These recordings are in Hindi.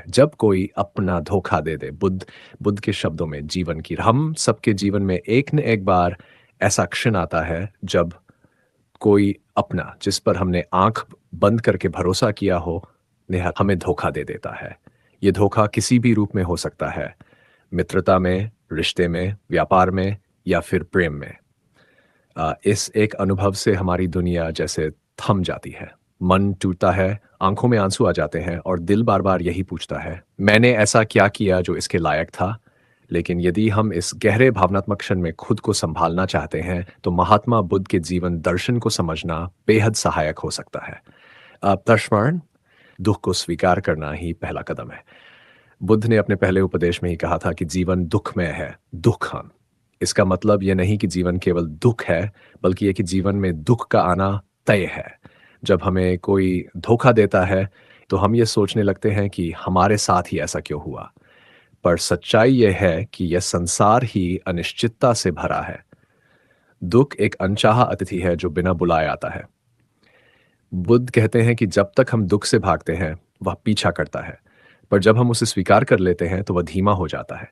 जब कोई अपना धोखा दे दे, बुद्ध बुद्ध के शब्दों में जीवन की, हम सबके जीवन में एक न एक बार ऐसा क्षण आता है जब कोई अपना जिस पर हमने आंख बंद करके भरोसा किया हो, हमें धोखा दे देता है। ये धोखा किसी भी रूप में हो सकता है, मित्रता में, रिश्ते में, व्यापार में या फिर प्रेम में। इस एक अनुभव से हमारी दुनिया जैसे थम जाती है। मन टूटता है, आंखों में आंसू आ जाते हैं और दिल बार-बार यही पूछता है, मैंने ऐसा क्या किया जो इसके लायक था? लेकिन यदि हम इस गहरे भावनात्मक क्षण में खुद को सँभालना चाहते हैं, तो महात्मा बुद्ध के जीवन दर्शन को समझना बेहद सहायक हो सकता है। तस्मरण, दुःख को स्वीकार करना ही पहला कदम है। बुद्ध ने अपने पहले उपदेश में ही कहा था कि जीवन दुःखमय है, दुःखम। इसका मतलब ये नहीं कि जीवन केवल दुःख है, बल्कि ये कि जीवन में दुःख का आना तय है। जब हमें कोई धोखा देता है, तो हम ये सोचने लगते हैं कि हमारे साथ ही ऐसा क्यों हुआ? पर सच्चाई ये है कि यह संसार ही अनिश्चितता से भरा है। दुःख एक अनचाहा अतिथि है जो बिना बुलाए आता है। बुद्ध कहते हैं कि जब तक हम दुःख से भागते हैं, वह पीछा करता है, पर जब हम उसे स्वीकार कर लेते हैं, तो वह धीमा हो जाता है।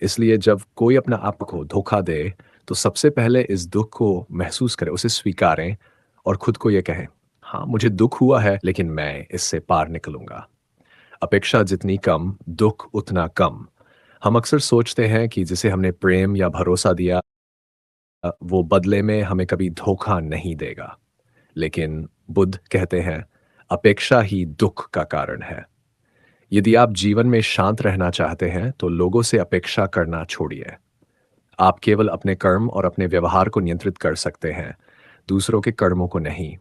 इसलिए जब कोई अपना आप को धोखा दे, तो सबसे पहले इस दुःख को महसूस करें, उसे स्वीकारें और खुद को ये कहें, हाँ, मुझे दुःख हुआ है, लेकिन मैं इससे पार निकलूँगा। अपेक्षा जितनी कम, दुःख उतना कम। हम अक्सर सोचते हैं कि जिसे हमने प्रेम या भरोसा दिया, वो बदले में हमें कभी धोखा नहीं देगा। लेकिन बुद्ध कहते हैं, अपेक्षा ही दुःख का कारण है। यदि आप जीवन में शांत रहना चाहते हैं, तो लोगों से अपेक्षा करना छोड़िए। आप केवल अपने कर्म और अपने व्यवहार को नियंत्रित कर सकते हैं, दूसरों के कर्मों को नहीं।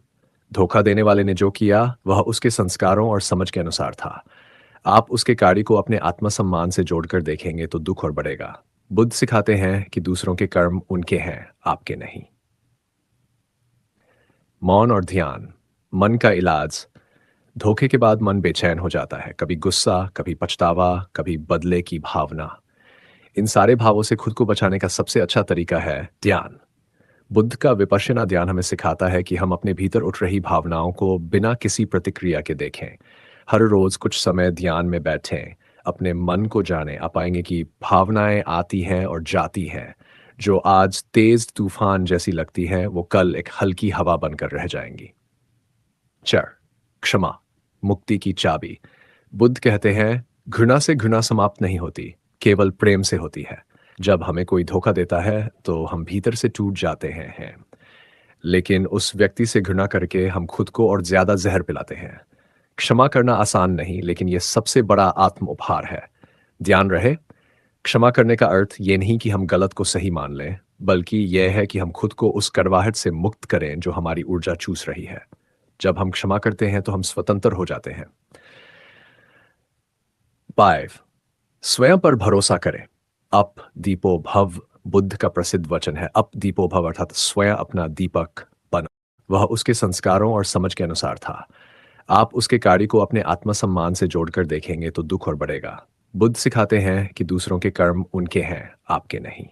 धोखा देने वाले ने जो किया, वह उसके संस्कारों और समझ के अनुसार था। आप उसके कार्य को अपने आत्मसम्मान से जोड़कर देखेंगे तो दुःख और बढ़ेगा। बुद्ध सिखाते हैं कि दूसरों के कर्म उनके हैं, आपके नहीं। मौन और ध्यान, मन का इलाज। धोखे के बाद मन बेचैन हो जाता है, कभी गुस्सा, कभी पछतावा, कभी बदले की भावना। इन सारे भावों से खुद को बचाने का सबसे अच्छा तरीका है ध्यान। बुद्ध का विपश्यना ध्यान हमें सिखाता है कि हम अपने भीतर उठ रही भावनाओं को बिना किसी प्रतिक्रिया के देखें। हर रोज कुछ समय ध्यान में बैठें, अपने मन को जानें। आप पाएंगे कि भावनाएं आती हैं और जाती हैं। जो आज तेज तूफान जैसी लगती हैं, वो कल एक हल्की हवा बनकर रह जाएंगी। चार, क्षमा, मुक्ति की चाबी। बुद्ध कहते हैं, घृणा से घृणा समाप्त नहीं होती, केवल प्रेम से होती है। जब हमें कोई धोखा देता है, तो हम भीतर से टूट जाते हैं। लेकिन उस व्यक्ति से घृणा करके हम खुद को और ज्यादा जहर पिलाते हैं। क्षमा करना आसान नहीं, लेकिन यह सबसे बड़ा आत्म उपहार है। ध्यान रहे, क्षमा करने का अर्थ ये नहीं कि हम गलत को सही मान लें, बल्कि यह है कि हम खुद को उस कड़वाहट से मुक्त करें जो हमारी ऊर्जा चूस रही है। जब हम क्षमा करते हैं, तो हम स्वतंत्र हो जाते हैं। 5, स्वयं पर भरोसा करें। अप दीपो भव बुद्ध का प्रसिद्ध वचन है। अप दीपो भव अर्थात स्वयं अपना दीपक बना। वह उसके संस्कारों और समझ के अनुसार था। आप उसके कार्य को अपने आत्मसम्मान से जोड़कर देखेंगे तो दुख और बढ़ेगा। बुद्ध सिखाते हैं कि दूसरों के कर्म उनके हैं, आपके नहीं।